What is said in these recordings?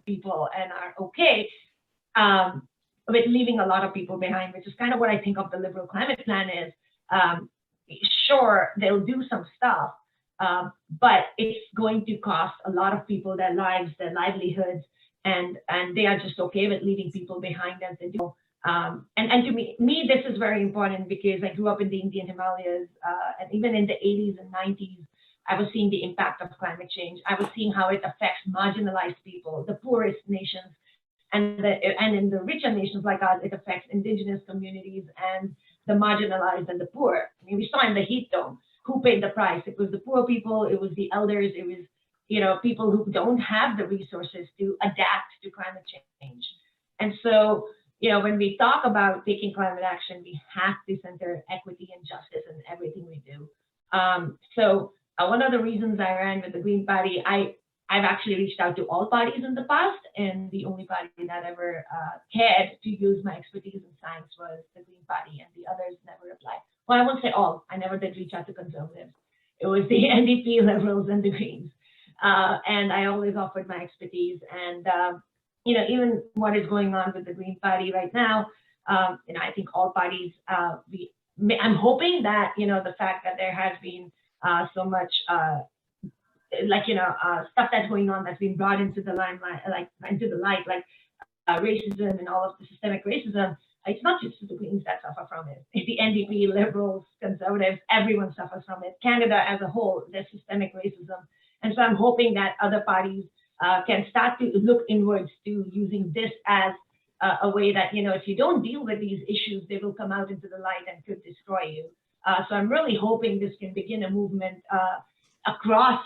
people and are okay with leaving a lot of people behind, which is kind of what I think of the Liberal climate plan is. Sure, they'll do some stuff, but it's going to cost a lot of people their lives, their livelihoods, and they are just okay with leaving people behind as they do. And to me, this is very important because I grew up in the Indian Himalayas, and even in the 80s and 90s, I was seeing the impact of climate change. I was seeing how it affects marginalized people, the poorest nations, and in the richer nations like ours, it affects indigenous communities and the marginalized and the poor. I mean, we saw in the heat dome who paid the price. It was the poor people, it was the elders, it was people who don't have the resources to adapt to climate change. And so, when we talk about taking climate action, we have to center equity and justice in everything we do. So one of the reasons I ran with the Green Party, I've actually reached out to all parties in the past, and the only party that ever cared to use my expertise in science was the Green Party, and the others never applied. Well, I won't say all. I never did reach out to conservatives. It was the NDP, Liberals, and the Greens. And I always offered my expertise. And, even what is going on with the Green Party right now, I think all parties, I'm hoping that, the fact that there has been so much stuff that's going on that's been brought into the limelight, like racism and all of the systemic racism. It's not just the Greens that suffer from it. It's the NDP, Liberals, Conservatives, everyone suffers from it. Canada as a whole, there's systemic racism. And so I'm hoping that other parties can start to look inwards to using this as a way that, if you don't deal with these issues, they will come out into the light and could destroy you. So I'm really hoping this can begin a movement across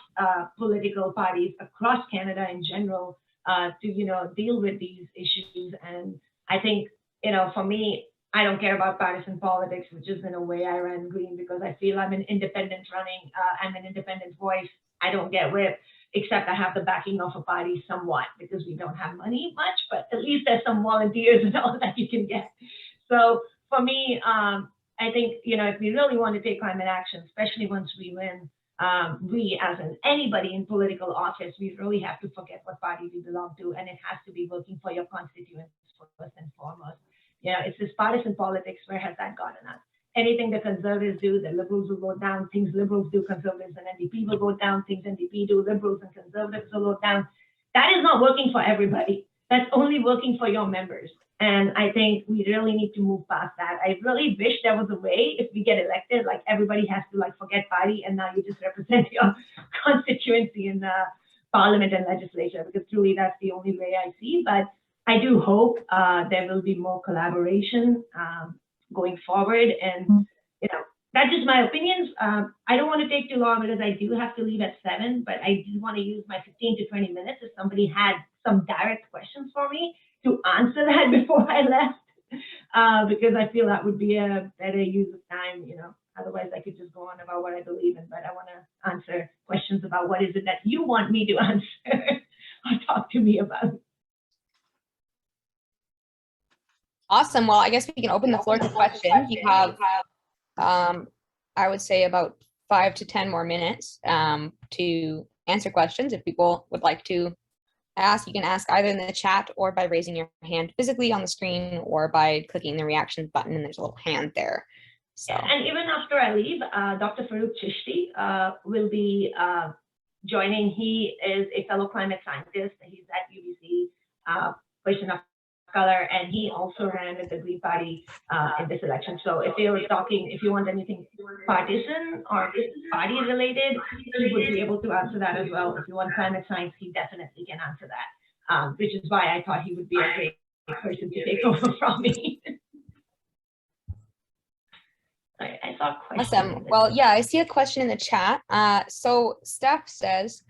political parties, across Canada in general, to, deal with these issues. And I think, for me, I don't care about partisan politics, which is in a way I ran Green because I feel I'm an independent running, I'm an independent voice. I don't get whipped, except I have the backing of a party somewhat because we don't have money much, but at least there's some volunteers and all that you can get. So for me, I think, if we really want to take climate action, especially once we win, we, as in anybody in political office, we really have to forget what party we belong to, and it has to be working for your constituents first and foremost. It's this partisan politics. Where has that gotten us? Anything the conservatives do, the liberals will go down. Things liberals do, conservatives and NDP will go down. Things NDP do, liberals and conservatives will go down. That is not working for everybody. That's only working for your members. And I think we really need to move past that. I really wish there was a way, if we get elected, like everybody has to forget party and now you just represent your constituency in the parliament and legislature, because truly that's the only way I see. But I do hope there will be more collaboration going forward. And, that's just my opinions. I don't want to take too long because I do have to leave at 7, but I do want to use my 15 to 20 minutes if somebody had some direct questions for me to answer that before I left, because I feel that would be a better use of time. Otherwise I could just go on about what I believe in, but I want to answer questions about what is it that you want me to answer or talk to me about. Awesome. Well, I guess we can open the floor to questions. You have, I would say, about 5 to 10 more minutes to answer questions. If people would like to ask, you can ask either in the chat or by raising your hand physically on the screen or by clicking the reactions button, and there's a little hand there. So. And even after I leave, Dr. Farouk Chishti will be joining. He is a fellow climate scientist. He's at UBC, person of color, and he also ran with the Green Party in this election. So if you want anything partisan or party related, he would be able to answer that as well. If you want climate science, he definitely can answer that, which is why I thought he would be a great person to take over from me. I saw a question. Awesome. Well, yeah, I see a question in the chat. So Steph says,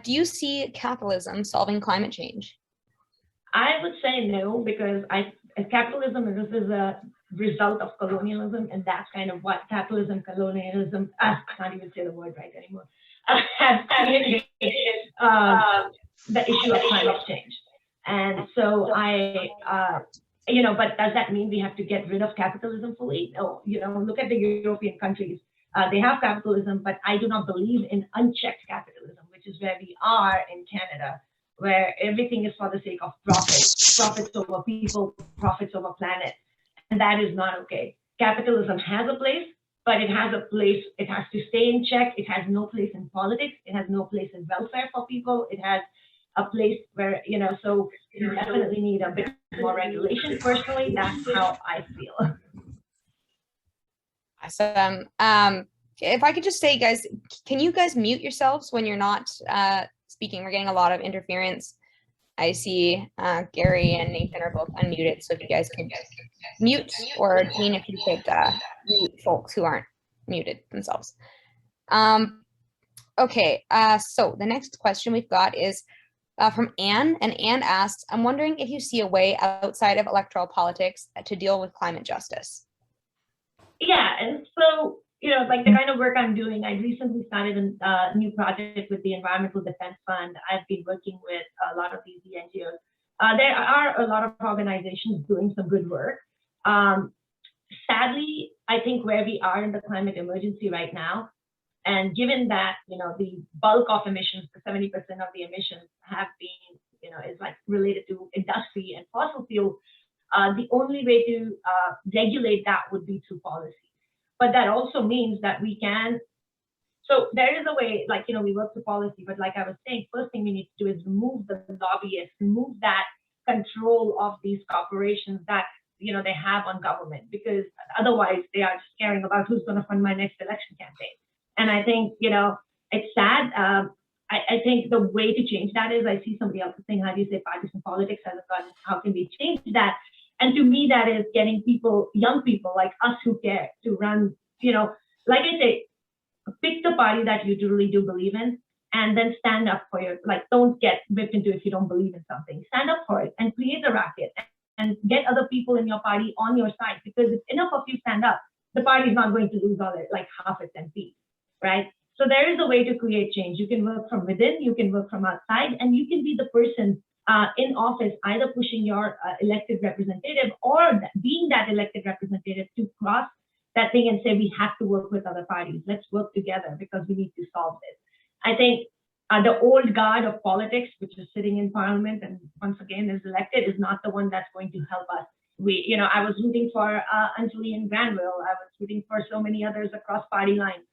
do you see capitalism solving climate change? I would say no, because capitalism is a result of colonialism, and that's kind of what capitalism, colonialism, I can't even say the word right anymore, the issue of climate change. And so but does that mean we have to get rid of capitalism fully? No, look at the European countries. They have capitalism, but I do not believe in unchecked capitalism, which is where we are in Canada, where everything is for the sake of profits over people, profits over planet. And that is not okay. Capitalism has a place, but it has a place, it has to stay in check. It has no place in politics. It has no place in welfare for people. It has a place where, so you definitely need a bit more regulation. Personally, that's how I feel. Awesome. If I could just say, guys, can you guys mute yourselves when you're not speaking? We're getting a lot of interference. I see Gary and Nathan are both unmuted, so if you guys could mute, or Dean, if you could mute folks who aren't muted themselves. Okay, so the next question we've got is from Anne, and Anne asks, I'm wondering if you see a way outside of electoral politics to deal with climate justice. Yeah, and so, like the kind of work I'm doing, I recently started a new project with the Environmental Defense Fund. I've been working with a lot of these NGOs. There are a lot of organizations doing some good work. Sadly, I think where we are in the climate emergency right now, and given that, the bulk of emissions, the 70% of the emissions have been, is like related to industry and fossil fuel, the only way to regulate that would be through policy. But that also means that we can, so there is a way, like, we work through policy, but like I was saying, first thing we need to do is remove the lobbyists, remove that control of these corporations that, they have on government, because otherwise they are just caring about who's going to fund my next election campaign. And I think, it's sad. I think the way to change that is, I see somebody else saying, how do you say partisan politics hasn't gotten, how can we change that? And to me, that is getting people, young people like us who care, to run, like I say, pick the party that you truly do believe in, and then stand up for your, like, don't get whipped into if you don't believe in something. Stand up for it and create a racket and get other people in your party on your side, because if enough of you stand up, the party is not going to lose all it, like half its MPs, right? So there is a way to create change. You can work from within, you can work from outside, and you can be the person in office, either pushing your elected representative or being that elected representative to cross that thing and say, we have to work with other parties. Let's work together because we need to solve this. I think the old guard of politics, which is sitting in parliament and once again is elected, is not the one that's going to help us. I was rooting for Anjali and Granville. I was rooting for so many others across party lines.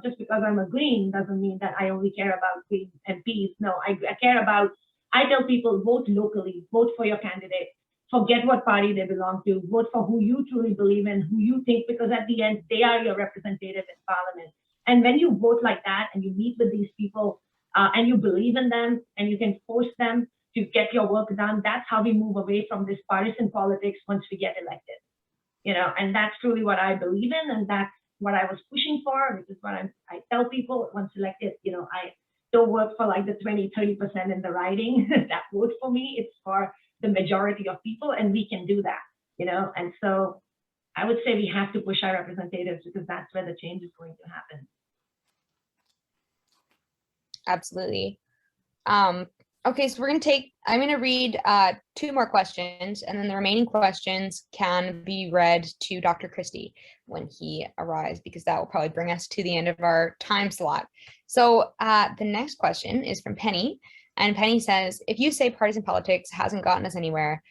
Just because I'm a Green doesn't mean that I only care about Green MPs. No, I care about, I tell people, vote locally, vote for your candidate, forget what party they belong to, vote for who you truly believe in, who you think, because at the end, they are your representative in parliament. And when you vote like that and you meet with these people and you believe in them and you can force them to get your work done, that's how we move away from this partisan politics once we get elected. And that's truly what I believe in, and that's what I was pushing for, which is what I tell people once elected, I don't work for like the 20-30% in the riding that vote for me. It's for the majority of people, and we can do that, and so I would say we have to push our representatives, because that's where the change is going to happen. Absolutely. Okay, so I'm going to read 2 more questions, and then the remaining questions can be read to Dr. Christie when he arrives, because that will probably bring us to the end of our time slot. So the next question is from Penny, and Penny says, if you say partisan politics hasn't gotten us anywhere,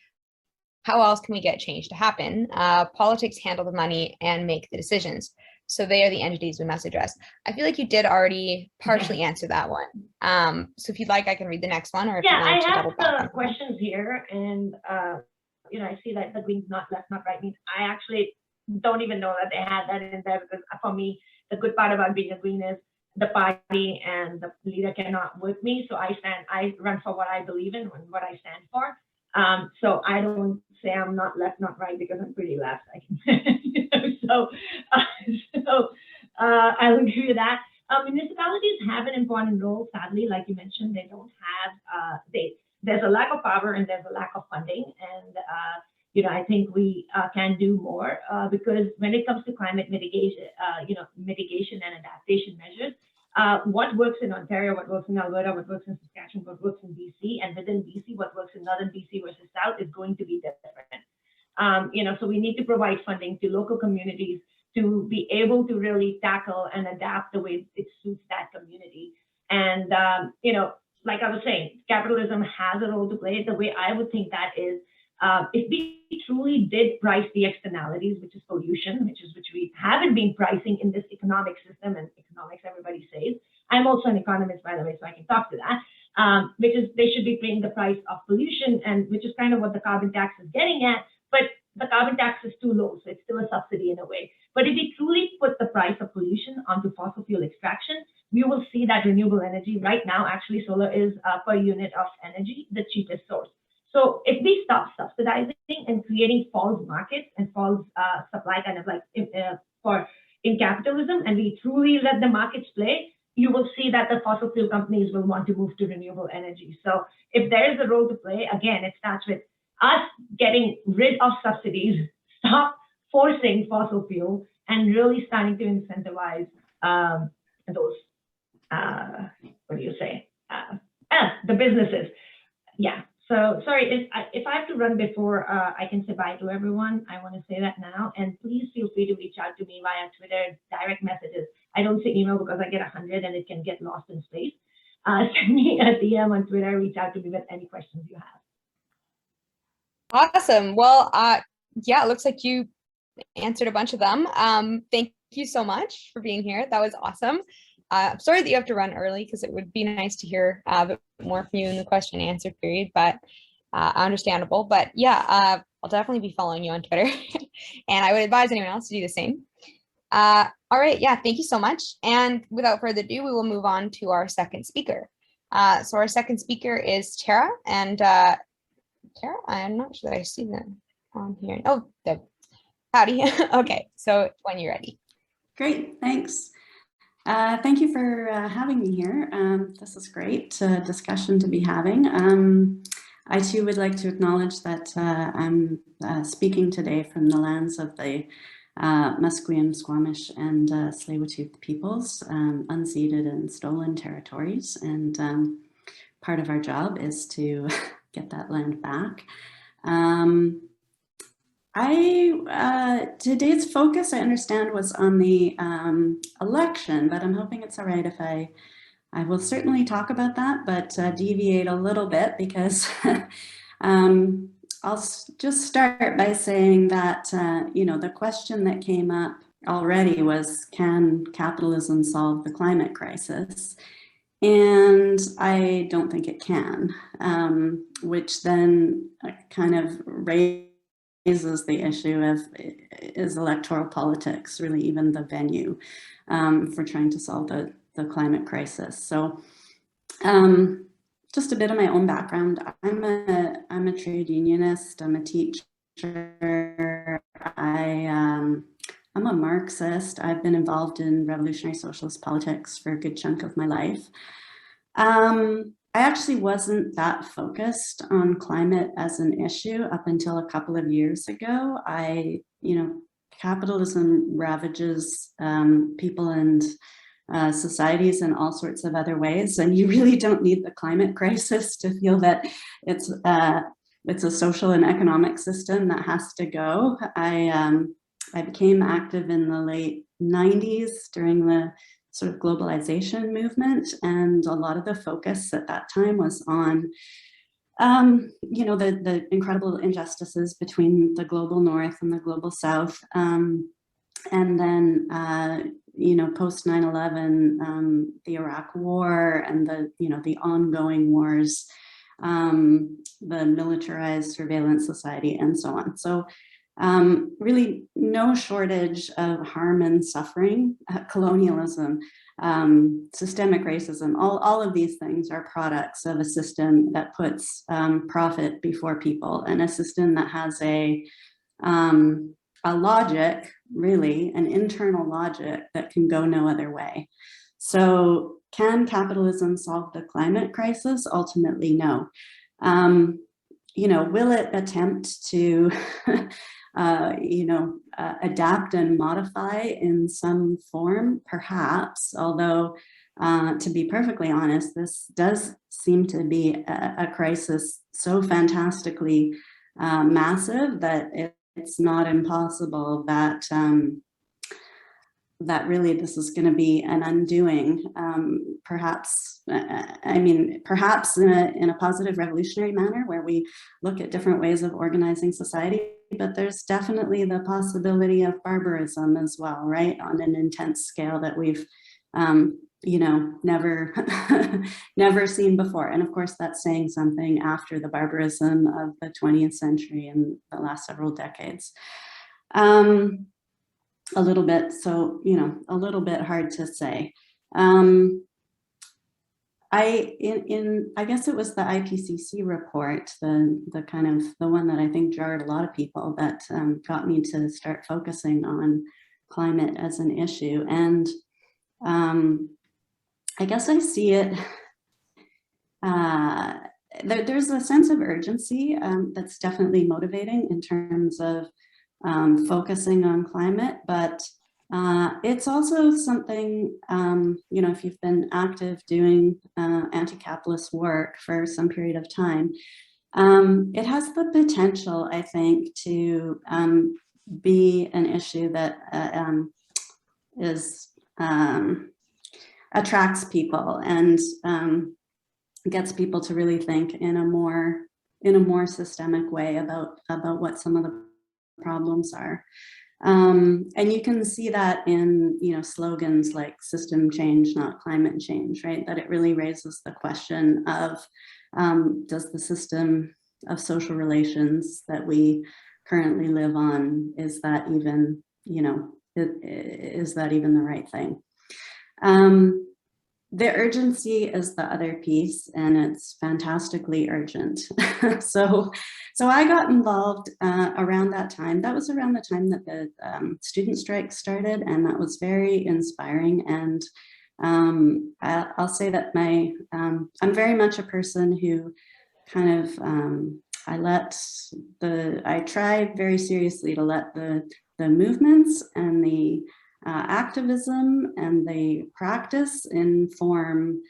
how else can we get change to happen? Politics handle the money and make the decisions, so they are the entities we must address. I feel like you did already partially answer that one. So if you'd like, I can read the next one, or if you want to double back. Yeah, I have the questions here, and I see that the Greens not left, not right means I actually don't even know that they had that in there, because for me, the good part about being a Green is the party and the leader cannot whip me. So I run for what I believe in and what I stand for. So I don't say I'm not left, not right, because I'm pretty left. I can, so I'll agree with that. Municipalities have an important role. Sadly, like you mentioned, they don't have, there's a lack of power and there's a lack of funding. And, I think we can do more because when it comes to climate mitigation, mitigation and adaptation measures, what works in Ontario, what works in Alberta, what works in Saskatchewan, what works in BC, and within BC, what works in Northern BC versus South is going to be different. So we need to provide funding to local communities to be able to really tackle and adapt the way it suits that community. And, like I was saying, capitalism has a role to play. The way I would think that is, if we truly did price the externalities, which is pollution, which we haven't been pricing in this economic system, and economics everybody says. I'm also an economist, by the way, so I can talk to that. Which is they should be paying the price of pollution, and which is kind of what the carbon tax is getting at. But the carbon tax is too low, so it's still a subsidy in a way. But if we truly put the price of pollution onto fossil fuel extraction, we will see that renewable energy right now, actually solar is per unit of energy, the cheapest source. So if we stop subsidizing and creating false markets and false supply kind of like in capitalism, and we truly let the markets play, you will see that the fossil fuel companies will want to move to renewable energy. So if there is a role to play, again, it starts with us getting rid of subsidies, stop forcing fossil fuel, and really starting to incentivize those, what do you say, the businesses. Yeah. So sorry, if I have to run before I can say bye to everyone, I want to say that now. And please feel free to reach out to me via Twitter, direct messages. I don't say email because I get 100 and it can get lost in space. Send me a DM on Twitter, reach out to me with any questions you have. Awesome. Well, yeah, it looks like you answered a bunch of them. Thank you so much for being here. That was awesome. I'm sorry that you have to run early because it would be nice to hear a bit more from you in the question and answer period, but understandable. But yeah, I'll definitely be following you on Twitter and I would advise anyone else to do the same. All right. Yeah, thank you so much. And without further ado, we will move on to our second speaker. So our second speaker is Tara, and Tara, I'm not sure that I see them on here. Oh, howdy. Okay, so when you're ready. Great, thanks. Thank you for having me here. This is great discussion to be having. I too would like to acknowledge that I'm speaking today from the lands of the Musqueam, Squamish, and Tsleil-Waututh peoples, unceded and stolen territories. And part of our job is to get that land back. Today's focus, I understand, was on the election, but I'm hoping it's all right if I will certainly talk about that, but deviate a little bit because I'll just start by saying that, the question that came up already was, can capitalism solve the climate crisis? And I don't think it can, which then kind of raises the issue of, is electoral politics really even the venue for trying to solve the climate crisis? So just a bit of my own background. I'm a trade unionist, I'm a teacher, I'm a Marxist. I've been involved in revolutionary socialist politics for a good chunk of my life. I actually wasn't that focused on climate as an issue up until a couple of years ago. Capitalism ravages people and societies in all sorts of other ways, and you really don't need the climate crisis to feel that it's a social and economic system that has to go. I became active in the late 90s during the sort of globalization movement, and a lot of the focus at that time was on the incredible injustices between the global north and the global south, and then post 9/11, the Iraq War and the ongoing wars, the militarized surveillance society, and so on. So really no shortage of harm and suffering, colonialism, systemic racism, all of these things are products of a system that puts profit before people, and a system that has a logic, really, an internal logic that can go no other way. So can capitalism solve the climate crisis? Ultimately, no. Will it attempt to adapt and modify in some form? Perhaps, although to be perfectly honest, this does seem to be a crisis so fantastically massive that it's not impossible that that really this is going to be an undoing, perhaps, perhaps in a positive revolutionary manner where we look at different ways of organizing society, but there's definitely the possibility of barbarism as well, right, on an intense scale that we've, never, never seen before. And of course, that's saying something after the barbarism of the 20th century and the last several decades. A little bit, so, a little bit hard to say. I guess it was the IPCC report, the kind of the one that I think jarred a lot of people, that got me to start focusing on climate as an issue. And I guess I see it, there's a sense of urgency that's definitely motivating in terms of focusing on climate, but it's also something, if you've been active doing anti-capitalist work for some period of time, it has the potential, I think, to be an issue that attracts people and gets people to really think in a more systemic way about what some of the problems are. And you can see that in, slogans like system change, not climate change, right? That it really raises the question of, does the system of social relations that we currently live on, is that even, is that even the right thing? The urgency is the other piece, and it's fantastically urgent. So I got involved around that time. That was around the time that the student strike started, and that was very inspiring. And I'll say that I'm very much a person who kind of, I try very seriously to let the movements and the activism and the practice inform,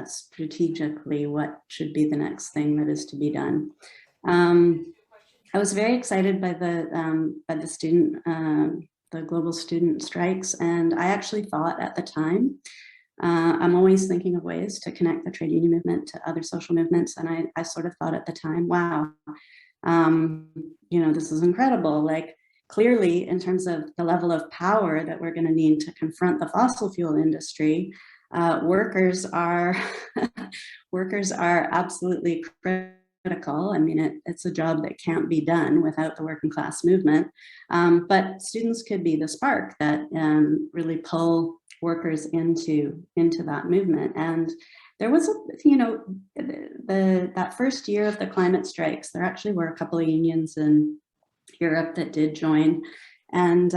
strategically what should be the next thing that is to be done. I was very excited by the student, the global student strikes, and I actually thought at the time, I'm always thinking of ways to connect the trade union movement to other social movements, and I sort of thought at the time, wow, this is incredible. Like, clearly, in terms of the level of power that we're going to need to confront the fossil fuel industry, workers are absolutely critical. I mean, it's a job that can't be done without the working class movement. But students could be the spark that really pull workers into that movement. And there was that first year of the climate strikes, there actually were a couple of unions in Europe that did join and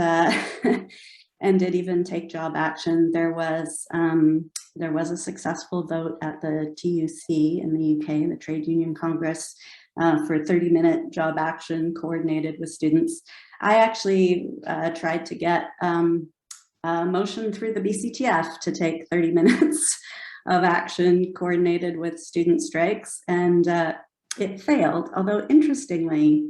and did even take job action. There was a successful vote at the TUC in the UK, the Trade Union Congress, for 30-minute job action coordinated with students. I actually tried to get a motion through the BCTF to take 30 minutes of action coordinated with student strikes, and it failed, although interestingly,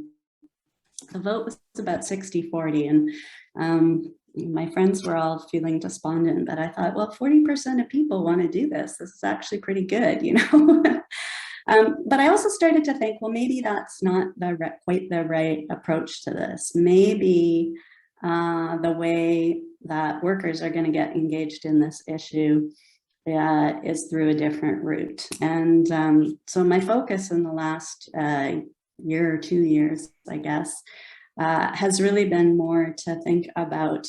the vote was about 60-40, and my friends were all feeling despondent, but I thought, well, 40% of people want to do this. This is actually pretty good, But I also started to think, well, maybe that's not quite the right approach to this. Maybe the way that workers are going to get engaged in this issue is through a different route. And so my focus in the last year or 2 years, I guess, has really been more to think about,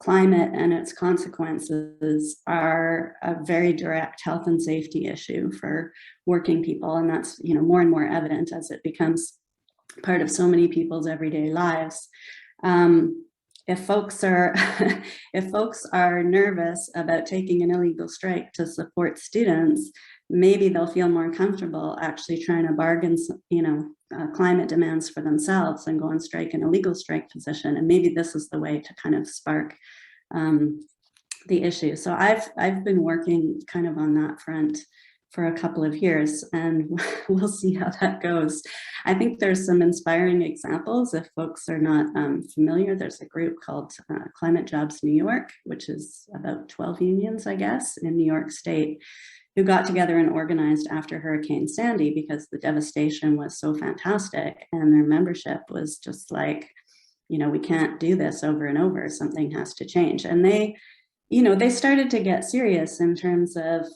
climate and its consequences are a very direct health and safety issue for working people. And that's, more and more evident as it becomes part of so many people's everyday lives. If folks are nervous about taking an illegal strike to support students, maybe they'll feel more comfortable actually trying to bargain, climate demands for themselves and go on strike in a legal strike position. And maybe this is the way to kind of spark the issue. So I've been working kind of on that front for a couple of years, and we'll see how that goes. I think there's some inspiring examples. If folks are not familiar, there's a group called Climate Jobs New York, which is about 12 unions, I guess, in New York State, who got together and organized after Hurricane Sandy because the devastation was so fantastic, and their membership was just like, you know, we can't do this over and over, something has to change. And they, you know, they started to get serious in terms of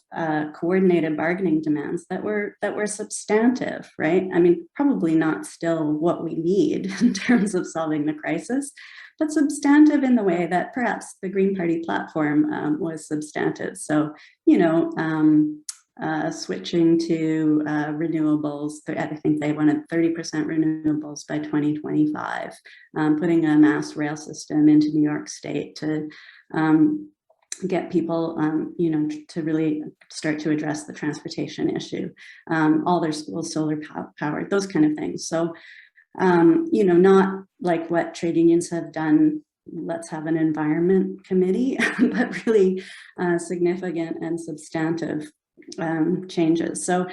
coordinated bargaining demands that were substantive, right? I mean, probably not still what we need in terms of solving the crisis, but substantive in the way that perhaps the Green Party platform was substantive. So, you know, switching to renewables. I think they wanted 30% renewables by 2025, putting a mass rail system into New York State to get people, you know, to really start to address the transportation issue, all their schools solar powered, those kind of things. So, you know, not like what trade unions have done, let's have an environment committee, but really significant and substantive changes. So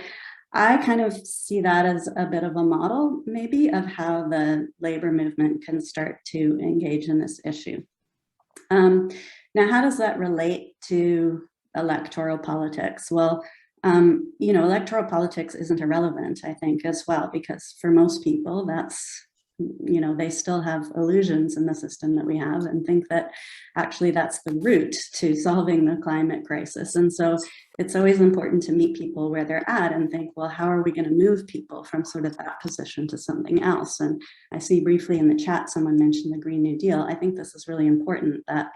I kind of see that as a bit of a model, maybe, of how the labor movement can start to engage in this issue. Now, how does that relate to electoral politics? Well, you know, electoral politics isn't irrelevant, I think, as well, because for most people, that's, you know, they still have illusions in the system that we have and think that actually that's the route to solving the climate crisis. And so it's always important to meet people where they're at and think, well, how are we going to move people from sort of that position to something else? And I see briefly in the chat, someone mentioned the Green New Deal. I think this is really important, that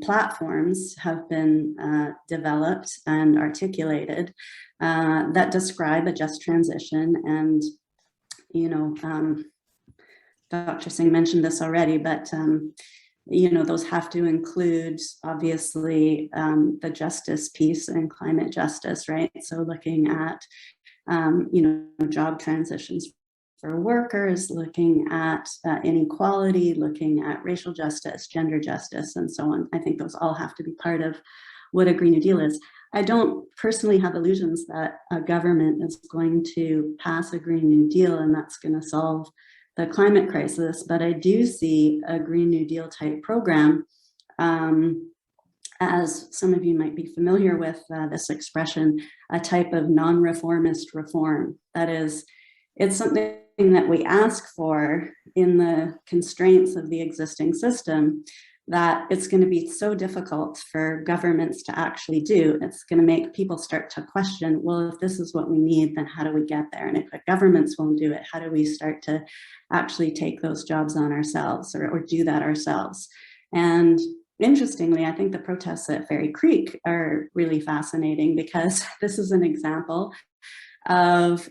platforms have been developed and articulated that describe a just transition. And, you know, Dr. Singh mentioned this already, but, you know, those have to include, obviously, the justice piece and climate justice, right? So looking at, you know, job transitions for workers, looking at inequality, looking at racial justice, gender justice, and so on. I think those all have to be part of what a Green New Deal is. I don't personally have illusions that a government is going to pass a Green New Deal and that's going to solve the climate crisis, but I do see a Green New Deal type program, as some of you might be familiar with this expression, a type of non-reformist reform. That is, it's something that we ask for in the constraints of the existing system that it's going to be so difficult for governments to actually do. It's going to make people start to question, well, if this is what we need, then how do we get there? And if governments won't do it, how do we start to actually take those jobs on ourselves or do that ourselves? And interestingly, I think the protests at Fairy Creek are really fascinating, because this is an example of,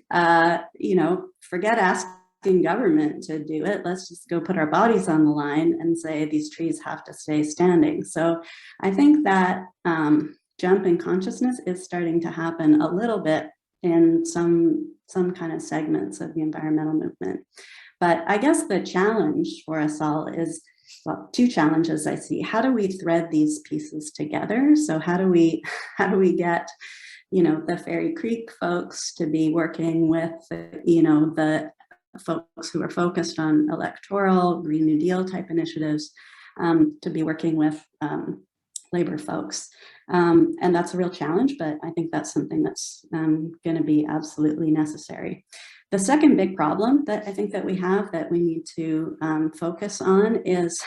you know, forget asking government to do it. Let's just go put our bodies on the line and say these trees have to stay standing. So I think that jump in consciousness is starting to happen a little bit in some kind of segments of the environmental movement. But I guess the challenge for us all is, well, two challenges I see. How do we thread these pieces together? So how do we get, you know, the Fairy Creek folks to be working with, you know, the folks who are focused on electoral Green New Deal type initiatives, to be working with labor folks. And that's a real challenge, but I think that's something that's going to be absolutely necessary. The second big problem that I think that we have that we need to focus on is,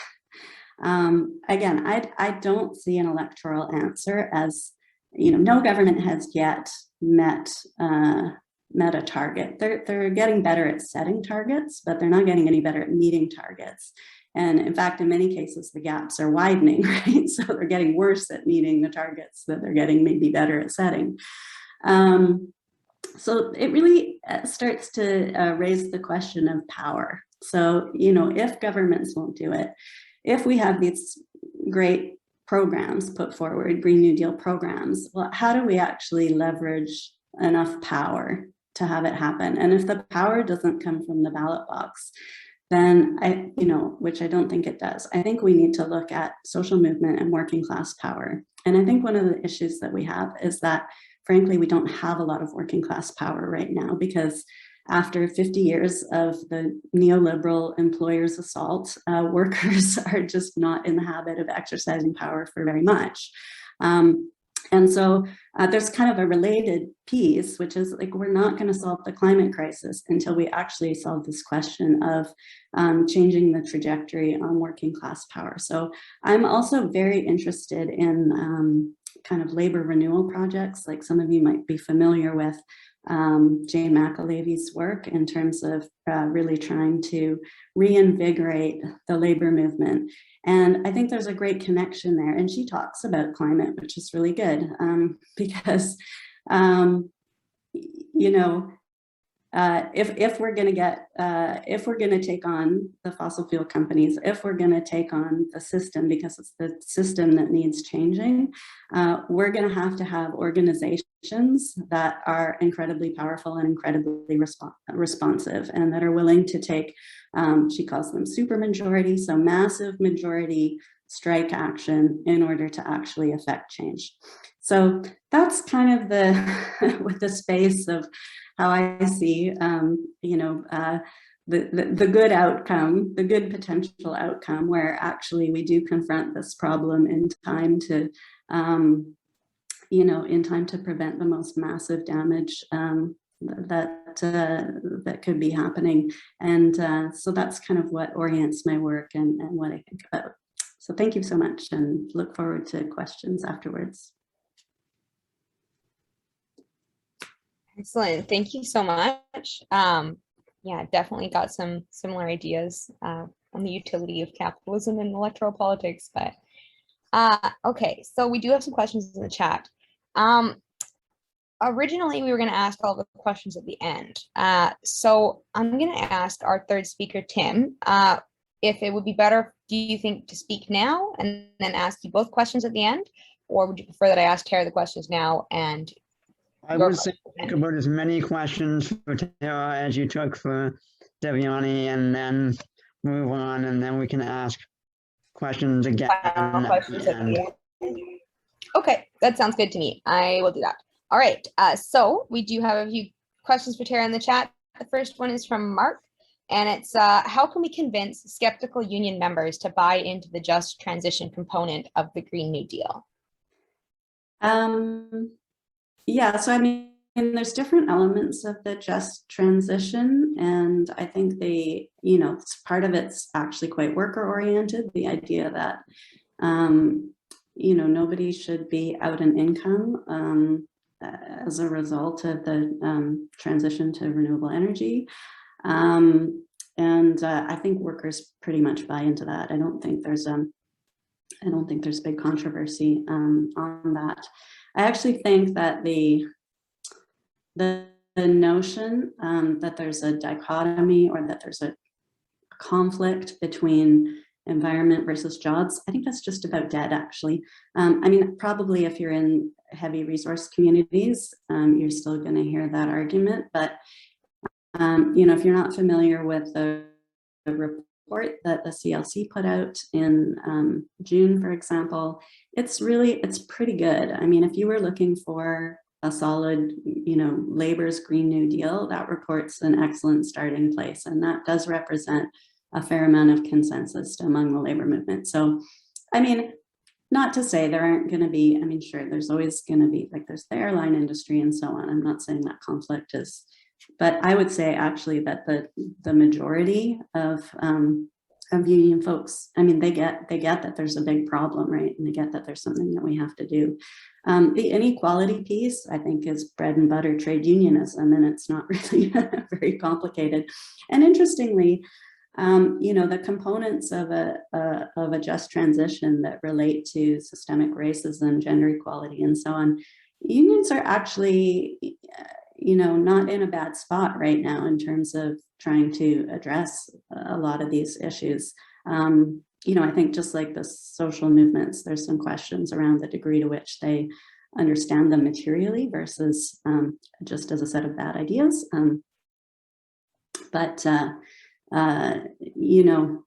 again, I don't see an electoral answer as, you know, no government has yet met a target. They're getting better at setting targets, but they're not getting any better at meeting targets. And in fact, in many cases, the gaps are widening, right? So they're getting worse at meeting the targets that they're getting maybe better at setting. So it really starts to raise the question of power. So, you know, if governments won't do it, if we have these great programs put forward, Green New Deal programs, well, how do we actually leverage enough power to have it happen? And if the power doesn't come from the ballot box, then which I don't think it does, I think we need to look at social movement and working class power. And I think one of the issues that we have is that frankly, we don't have a lot of working class power right now, because after 50 years of the neoliberal employer's assault, workers are just not in the habit of exercising power for very much. And so there's kind of a related piece, which is like, we're not going to solve the climate crisis until we actually solve this question of changing the trajectory on working class power. So I'm also very interested in kind of labor renewal projects, like some of you might be familiar with Jane McAlevy's work in terms of really trying to reinvigorate the labor movement. And I think there's a great connection there. And she talks about climate, which is really good, because, you know, if we're going to get, if we're going to take on the fossil fuel companies, if we're going to take on the system, because it's the system that needs changing, we're going to have organizations that are incredibly powerful and incredibly responsive, and that are willing to take, she calls them supermajority, so massive majority strike action in order to actually affect change. So that's kind of the with the space of how I see, you know, the good outcome, the good potential outcome, where actually we do confront this problem in time to, you know, in time to prevent the most massive damage that could be happening. And so that's kind of what orients my work and what I think about. So thank you so much, and look forward to questions afterwards. Excellent. Thank you so much. Yeah, definitely got some similar ideas on the utility of capitalism and electoral politics. But okay, so we do have some questions in the chat. Originally, we were going to ask all the questions at the end. So I'm going to ask our third speaker, Tim, if it would be better, do you think, to speak now and then ask you both questions at the end? Or would you prefer that I ask Tara the questions now and I would say think about as many questions for Tara as you took for Devyani, and then move on, and then we can ask questions again. Questions at the end. Okay, that sounds good to me. I will do that. All right, so we do have a few questions for Tara in the chat. The first one is from Mark, and it's how can we convince skeptical union members to buy into the just transition component of the Green New Deal? Yeah, so I mean, there's different elements of the just transition, and I think they, you know, part of it's actually quite worker oriented, the idea that, you know, nobody should be out an income as a result of the transition to renewable energy. And I think workers pretty much buy into that. I don't think there's big controversy on that. I actually think that the notion that there's a dichotomy, or that there's a conflict between environment versus jobs, I think that's just about dead, actually. I mean, probably if you're in heavy resource communities, you're still going to hear that argument. But, you know, if you're not familiar with the report that the CLC put out in June, for example, it's pretty good. I mean, if you were looking for a solid, you know, labor's Green New Deal, that report's an excellent starting place. And that does represent a fair amount of consensus among the labor movement. So, I mean, not to say there aren't going to be, I mean, sure, there's always going to be, like, there's the airline industry and so on. I'm not saying that conflict is, but I would say actually that the majority of union folks, I mean, they get that there's a big problem, right? And they get that there's something that we have to do. The inequality piece, I think, is bread and butter trade unionism, and it's not really very complicated. And interestingly, you know, the components of a just transition that relate to systemic racism, gender equality, and so on, unions are actually, you know, not in a bad spot right now in terms of trying to address a lot of these issues. You know, I think just like the social movements, there's some questions around the degree to which they understand them materially versus just as a set of bad ideas. But you know,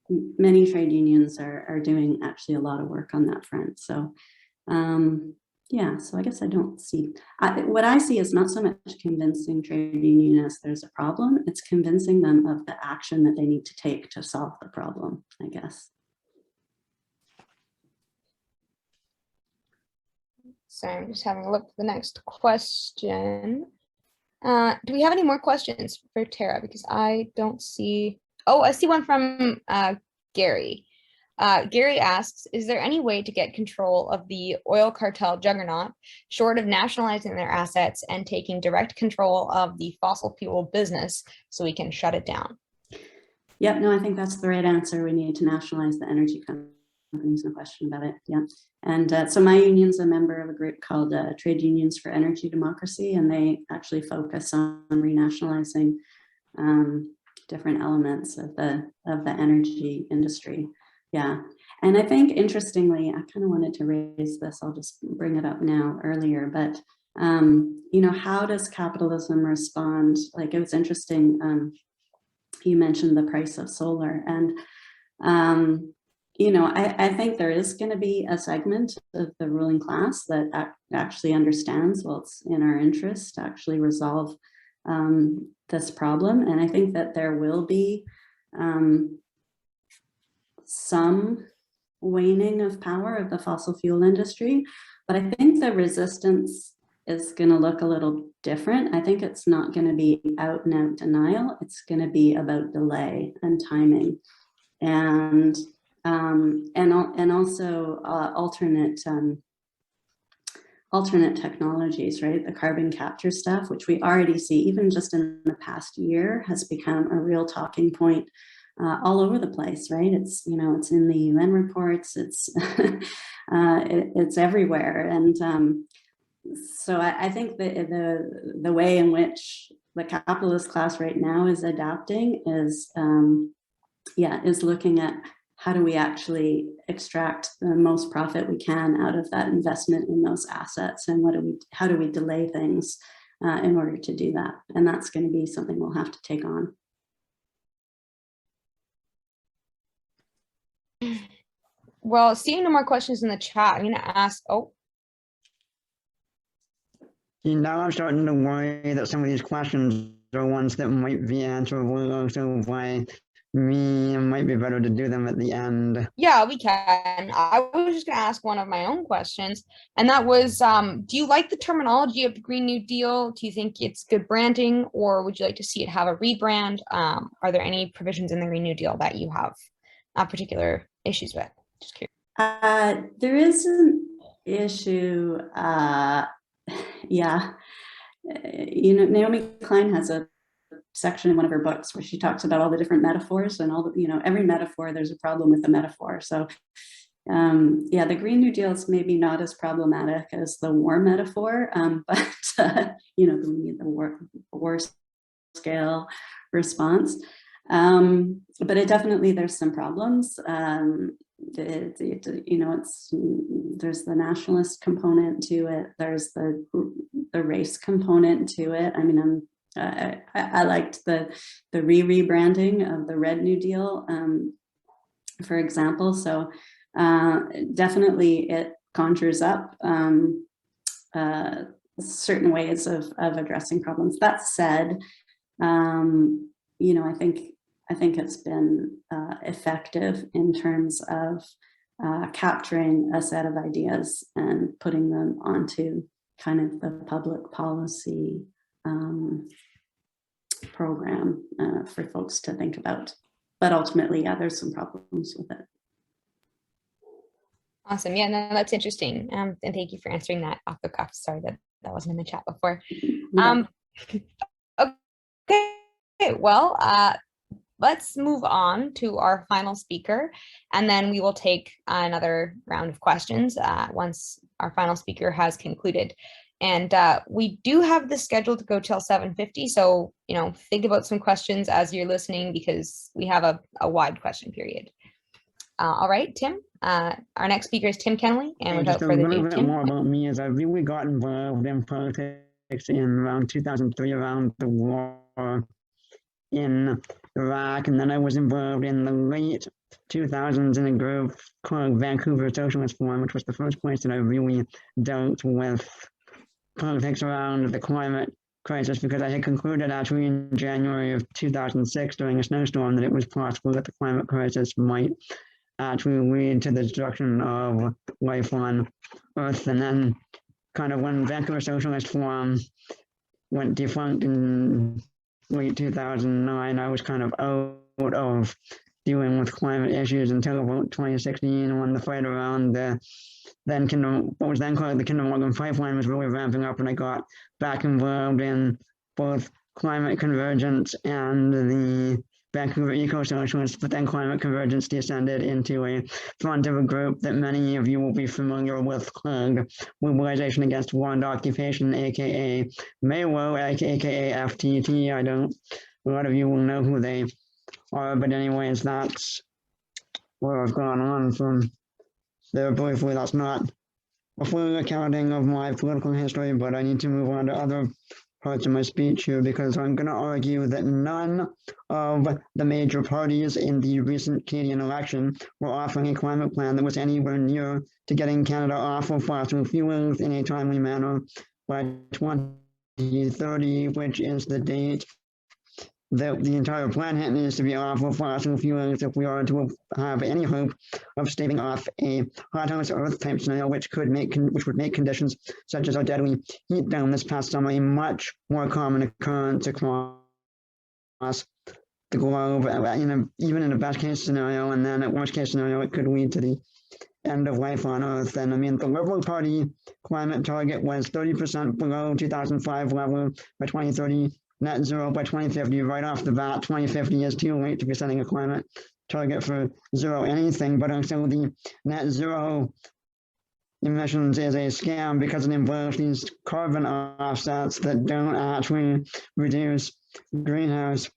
many trade unions are doing actually a lot of work on that front. So Yeah, so I guess I don't see, what I see is not so much convincing trade unionists there's a problem, it's convincing them of the action that they need to take to solve the problem, I guess. So I'm just having a look for the next question. Do we have any more questions for Tara? Because I don't see, oh, I see one from Gary. Gary asks, is there any way to get control of the oil cartel juggernaut, short of nationalizing their assets and taking direct control of the fossil fuel business so we can shut it down? Yep, no, I think that's the right answer. We need to nationalize the energy companies, no question about it. Yeah. And so my union's a member of a group called Trade Unions for Energy Democracy, and they actually focus on renationalizing different elements of the energy industry. Yeah, and I think interestingly, I kind of wanted to raise this, I'll just bring it up now earlier, but you know, how does capitalism respond? Like, it was interesting, you mentioned the price of solar, and you know, I think there is going to be a segment of the ruling class that actually understands, well, it's in our interest to actually resolve this problem. And I think that there will be some waning of power of the fossil fuel industry, but I think the resistance is going to look a little different. I think it's not going to be out and out denial. It's going to be about delay and timing, and also alternate technologies, right? The carbon capture stuff, which we already see even just in the past year, has become a real talking point all over the place, right? It's, you know, it's in the UN reports, it's it's everywhere, and so I think the way in which the capitalist class right now is adapting is is looking at how do we actually extract the most profit we can out of that investment in those assets, and how do we delay things in order to do that? And that's going to be something we'll have to take on. Well, seeing no more questions in the chat, I'm going to ask, You know, I'm starting to worry that some of these questions are ones that might be answerable also by me. It might be better to do them at the end. Yeah, we can. I was just going to ask one of my own questions, and that was, do you like the terminology of the Green New Deal? Do you think it's good branding, or would you like to see it have a rebrand? Are there any provisions in the Green New Deal that you have particular issues with? Just curious. There is an issue, yeah. You know, Naomi Klein has a section in one of her books where she talks about all the different metaphors, and all the, you know, every metaphor, there's a problem with the metaphor. So yeah, the Green New Deal is maybe not as problematic as the war metaphor, but you know, we need the war scale response. But it definitely, there's some problems. You know, there's the nationalist component to it. There's the race component to it. I mean, I liked the rebranding of the Red New Deal, for example. So definitely it conjures up certain ways of addressing problems. That said, you know, I think it's been effective in terms of capturing a set of ideas and putting them onto kind of the public policy program for folks to think about. But ultimately, yeah, there's some problems with it. Awesome. Yeah, no, that's interesting. And thank you for answering that off the cuff. Sorry that wasn't in the chat before. Okay, well, let's move on to our final speaker, and then we will take another round of questions once our final speaker has concluded. And we do have the schedule to go till 7:50. So, you know, think about some questions as you're listening, because we have a wide question period. All right, Tim, our next speaker is Tim Kenley. And without further ado, Tim. More about me is I really got involved in politics in around 2003, around the war in Iraq, and then I was involved in the late 2000s in a group called Vancouver Socialist Forum, which was the first place that I really dealt with politics around the climate crisis, because I had concluded actually in January of 2006 during a snowstorm that it was possible that the climate crisis might actually lead to the destruction of life on Earth. And then kind of when Vancouver Socialist Forum went defunct in late 2009, I was kind of out of dealing with climate issues until about 2016, when the fight around the what was then called the Kinder Morgan pipeline was really ramping up, and I got back involved in both climate convergence and the Vancouver eco-socialists, but then climate convergence descended into a front of a group that many of you will be familiar with called Mobilization Against War and Occupation, aka MAWO, aka FTT. A lot of you will know who they are, but anyways, that's where I've gone on from there briefly. That's not a full accounting of my political history, but I need to move on to other parts of my speech here, because I'm going to argue that none of the major parties in the recent Canadian election were offering a climate plan that was anywhere near to getting Canada off of fossil fuels in a timely manner by 2030, which is the date that the entire planet needs to be off of fossil fuels if we are to have any hope of staving off a hothouse Earth type scenario, which would make conditions such as our deadly heat dome this past summer a much more common occurrence across the globe, even in a best case scenario, and then at worst case scenario, it could lead to the end of life on Earth. And I mean, the Liberal Party climate target was 30% below 2005 level by 2030. Net zero by 2050, right off the bat. 2050 is too late to be setting a climate target for zero anything, but also the net zero emissions is a scam because it involves these carbon offsets that don't actually reduce greenhouse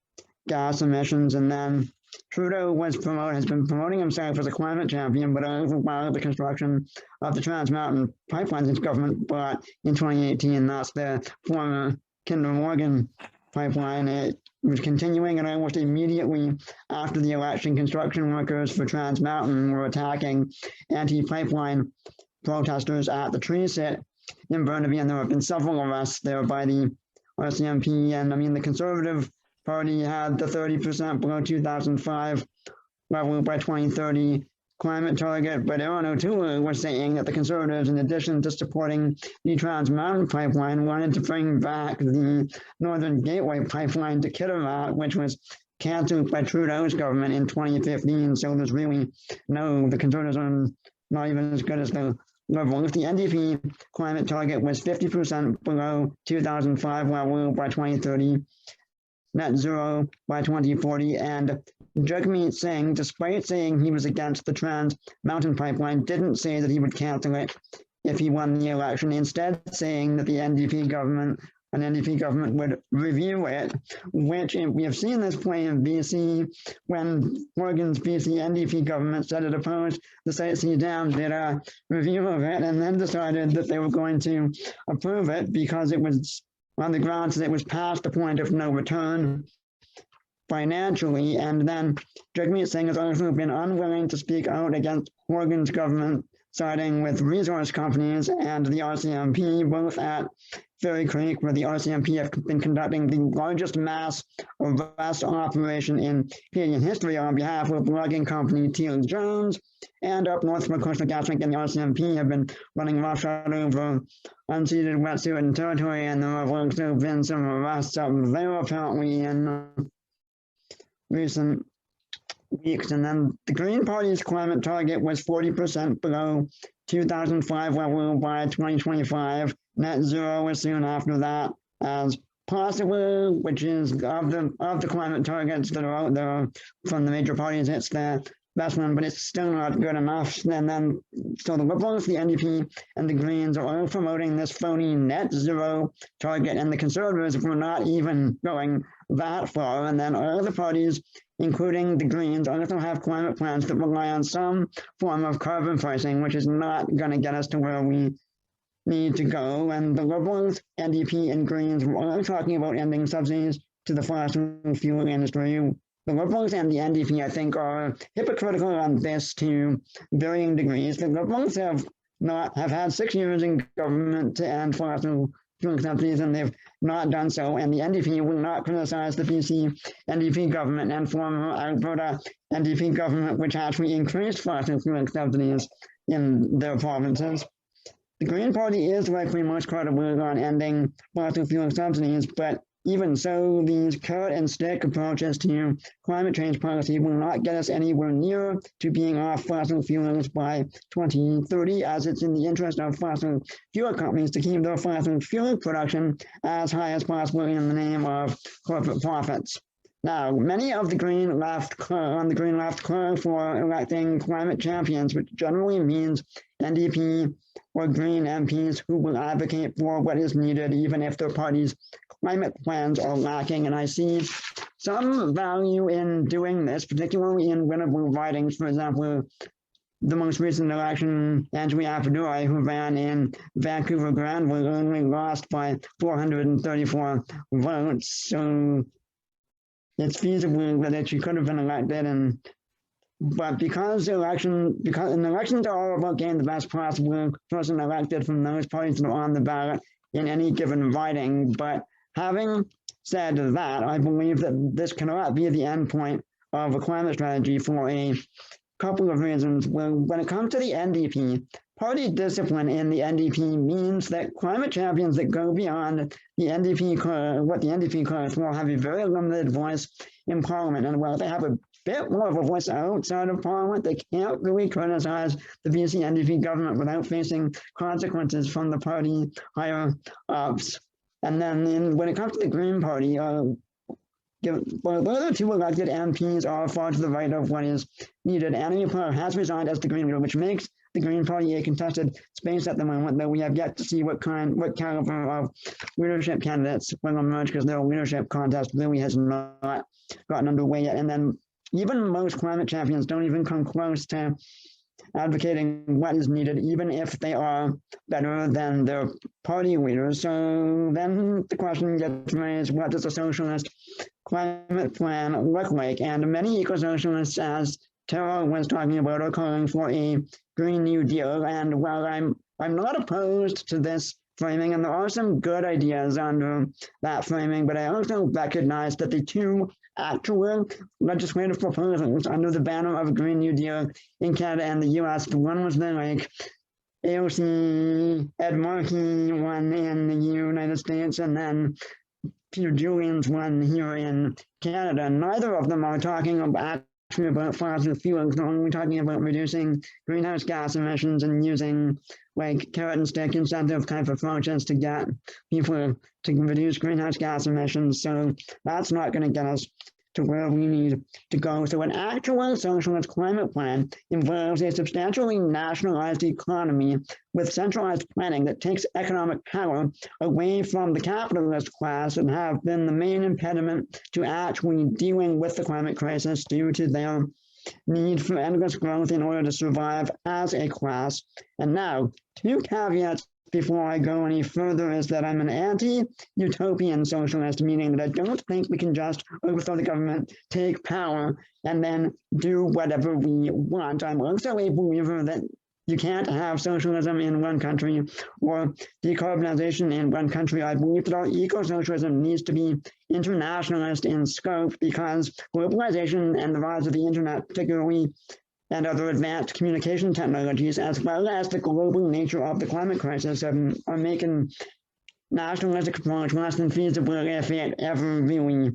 gas emissions. And then Trudeau has been promoting himself as a climate champion, but while the construction of the Trans Mountain Pipeline in government, but in 2018, that's the former Kinder Morgan pipeline. It was continuing, and almost immediately after the election, construction workers for Trans Mountain were attacking anti-pipeline protesters at the tree sit in Burnaby, and there have been several arrests there by the RCMP. And I mean, the Conservative Party had the 30% below 2005 level by 2030 climate target, but Erin O'Toole was saying that the Conservatives, in addition to supporting the Trans Mountain Pipeline, wanted to bring back the Northern Gateway Pipeline to Kitimat, which was canceled by Trudeau's government in 2015. So there's really the Conservatives are not even as good as the Liberals. The NDP climate target was 50% below 2005 level by 2030. Net zero by 2040, and Devyani Singh, despite saying he was against the Trans Mountain Pipeline, didn't say that he would cancel it if he won the election, instead saying that an NDP government would review it, which we have seen this play in BC when Morgan's BC NDP government said it opposed the Site C Dam, did a review of it, and then decided that they were going to approve it because it was on the grounds that it was past the point of no return financially. And then Devyani Singh has also been unwilling to speak out against Morgan's government, siding with resource companies and the RCMP, both at Fairy Creek, where the RCMP have been conducting the largest mass arrest operation in Canadian history on behalf of logging company Teal Jones, and up north from Coastal GasLink and the RCMP have been running roughshod over unceded wet'suit and territory, and there have also been some arrests up there apparently in recent weeks. And then the Green Party's climate target was 40% below 2005 level by 2025. Net zero is soon after that as possible, which is of the climate targets that are out there from the major parties, it's the best one, but it's still not good enough. And then, so the Liberals, the NDP, and the Greens are all promoting this phony net zero target, and the Conservatives were not even going that far. And then all the parties, including the Greens, also have climate plans that rely on some form of carbon pricing, which is not going to get us to where we need to go. And the Liberals, NDP, and Greens were all talking about ending subsidies to the fossil fuel industry, the Liberals and the NDP, I think, are hypocritical on this to varying degrees. The Liberals have had 6 years in government to end fossil fuel subsidies, and they've not done so. And the NDP will not criticize the BC NDP government and former Alberta NDP government, which actually increased fossil fuel subsidies in their provinces. The Green Party is likely most credible on ending fossil fuel subsidies, but even so, these carrot and stick approaches to climate change policy will not get us anywhere near to being off fossil fuels by 2030, as it's in the interest of fossil fuel companies to keep their fossil fuel production as high as possible in the name of corporate profits. Now, many of the Green left call for electing climate champions, which generally means NDP or Green MPs who will advocate for what is needed, even if their party's climate plans are lacking. And I see some value in doing this, particularly in winnable ridings. For example, the most recent election, Andrew Appadura, who ran in Vancouver Granville, only lost by 434 votes. So it's feasible that she could have been elected, but because elections are all about getting the best possible person elected from those parties that are on the ballot in any given riding. But having said that, I believe that this cannot be the end point of a climate strategy for a couple of reasons. When it comes to the NDP, party discipline in the NDP means that climate champions that go beyond the NDP, what the NDP calls, will have a very limited voice in Parliament. And while they have a bit more of a voice outside of Parliament, they can't really criticize the BC NDP government without facing consequences from the party higher ups. And then when it comes to the Green Party, the two elected MPs are far to the right of what is needed. Annie Plummer has resigned as the Green leader, which makes the Green Party a contested space at the moment, though we have yet to see what caliber of leadership candidates will emerge, because their leadership contest really has not gotten underway yet. And then even most climate champions don't even come close to advocating what is needed, even if they are better than their party leaders. So then the question gets raised, what does a socialist climate plan look like? And many eco-socialists, as Tara was talking about, are calling for a Green New Deal. And while I'm not opposed to this framing, and there are some good ideas under that framing, but I also recognize that the two actual legislative proposals under the banner of a Green New Deal in Canada and the US, the one was the AOC Ed Markey one in the United States, and then Peter Julian's one here in Canada. Neither of them are talking about fossil fuels. They're only talking about reducing greenhouse gas emissions and using carrot and stick incentive type approaches to get people to reduce greenhouse gas emissions. So that's not going to get us to where we need to go. So an actual socialist climate plan involves a substantially nationalized economy with centralized planning that takes economic power away from the capitalist class and have been the main impediment to actually dealing with the climate crisis due to their need for endless growth in order to survive as a class. And now, 2 caveats before I go any further is that I'm an anti-utopian socialist, meaning that I don't think we can just overthrow the government, take power, and then do whatever we want. I'm also a believer that you can't have socialism in one country or decarbonization in one country. I believe that our eco-socialism needs to be internationalist in scope, because globalization and the rise of the internet, particularly, and other advanced communication technologies, as well as the global nature of the climate crisis, are making nationalistic approach less than feasible, if it ever really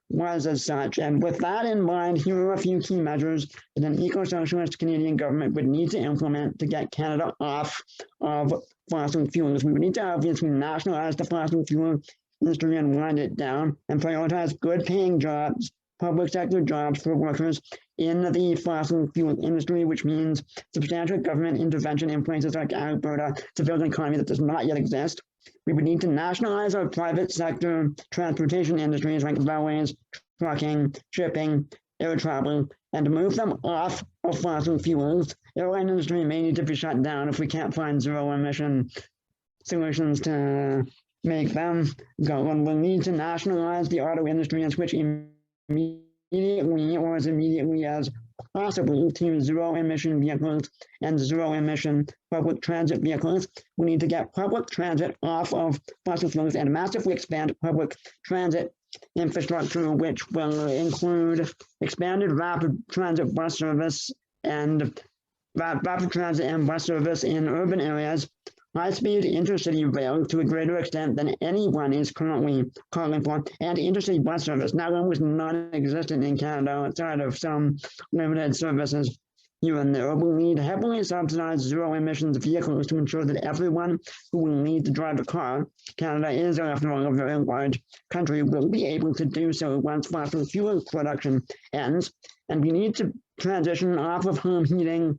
was as such. And with that in mind, here are a few key measures that an eco-socialist Canadian government would need to implement to get Canada off of fossil fuels. We would need to obviously nationalize the fossil fuel industry and wind it down, and prioritize good paying jobs, public sector jobs for workers in the fossil fuel industry, which means substantial government intervention in places like Alberta to build an economy that does not yet exist. We would need to nationalize our private sector transportation industries like railways, trucking, shipping, air travel, and move them off of fossil fuels. Airline industry may need to be shut down if we can't find zero emission solutions to make them go. And we'll need to nationalize the auto industry and switch immediately immediately or as immediately as possible to zero emission vehicles and zero emission public transit vehicles. We need to get public transit off of fossil fuels and massively expand public transit infrastructure, which will include expanded rapid transit bus service and rapid transit and bus service in urban areas, high-speed intercity rail to a greater extent than anyone is currently calling for, and intercity bus service, now almost non-existent in Canada outside of some limited services here and there. We need heavily subsidized zero-emissions vehicles to ensure that everyone who will need to drive a car, Canada is, after all, a very large country, will be able to do so once fossil fuel production ends. And we need to transition off of home heating,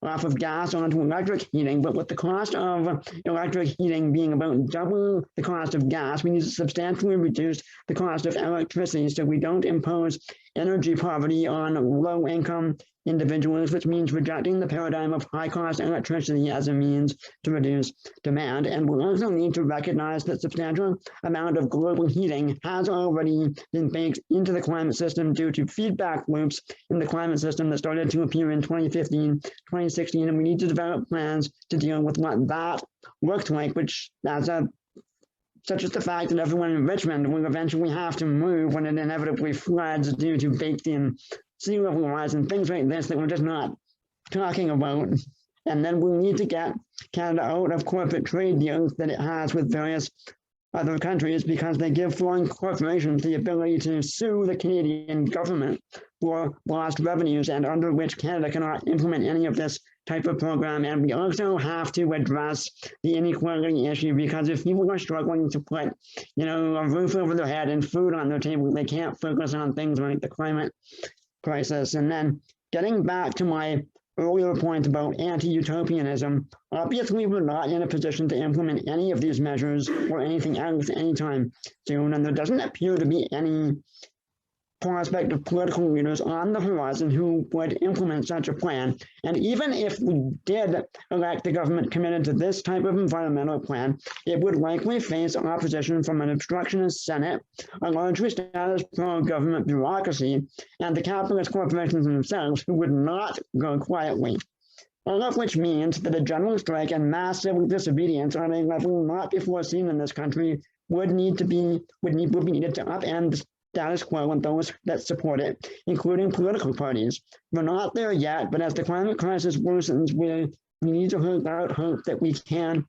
off of gas onto electric heating, but with the cost of electric heating being about double the cost of gas, we need to substantially reduce the cost of electricity so we don't impose energy poverty on low-income individuals, which means rejecting the paradigm of high-cost electricity as a means to reduce demand. And we also need to recognize that substantial amount of global heating has already been baked into the climate system due to feedback loops in the climate system that started to appear in 2015, 2016, and we need to develop plans to deal with what that looked like, which such as the fact that everyone in Richmond will eventually have to move when it inevitably floods due to baked-in sea level rise and things like this that we're just not talking about. And then we'll need to get Canada out of corporate trade deals that it has with various other countries because they give foreign corporations the ability to sue the Canadian government for lost revenues, and under which Canada cannot implement any of this type of program. And we also have to address the inequality issue, because if people are struggling to put, a roof over their head and food on their table, they can't focus on things like the climate crisis. And then getting back to my earlier point about anti-utopianism, obviously we're not in a position to implement any of these measures or anything else anytime soon, and there doesn't appear to be any prospect of political leaders on the horizon who would implement such a plan. And even if we did elect the government committed to this type of environmental plan, it would likely face opposition from an obstructionist Senate, a largely status quo government bureaucracy, and the capitalist corporations themselves, who would not go quietly. All of which means that a general strike and mass civil disobedience on a level not before seen in this country would be needed to upend the status quo and those that support it, including political parties. We're not there yet, but as the climate crisis worsens, we need to hold out hope that we can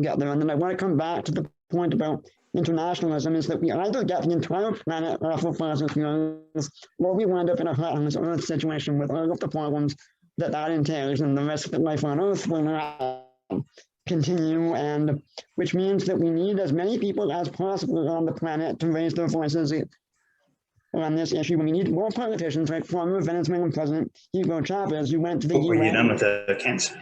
get there. And then I want to come back to the point about internationalism, is that we either get the entire planet off of fossil fuels, or we wind up in a hot house Earth situation with all of the problems that entails, and the risk that life on Earth will not continue, and which means that we need as many people as possible on the planet to raise their voices on this issue. We need more politicians like former Venezuelan President Hugo Chavez, who went to the UN. When you're done with the cans.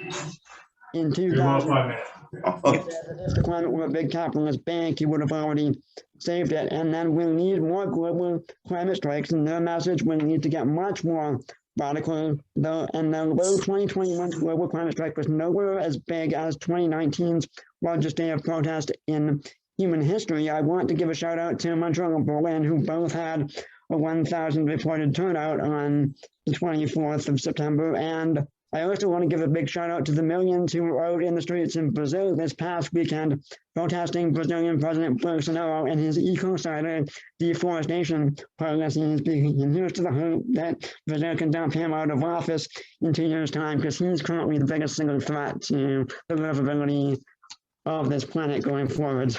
In 2000, if the climate were a big capitalist bank, he would have already saved it. And then we'll need more global climate strikes, and their message will need to get much more radical, though, and the low 2021 global climate strike was nowhere as big as 2019's largest day of protest in human history. I want to give a shout out to Montreal and Berlin, who both had a 1,000 reported turnout on the 24th of September. And I also want to give a big shout out to the millions who were out in the streets in Brazil this past weekend protesting Brazilian President Bolsonaro and his ecocidal deforestation policies. And here's to the hope that Brazil can dump him out of office in 2 years' time, because he's currently the biggest single threat to the livability of this planet going forward.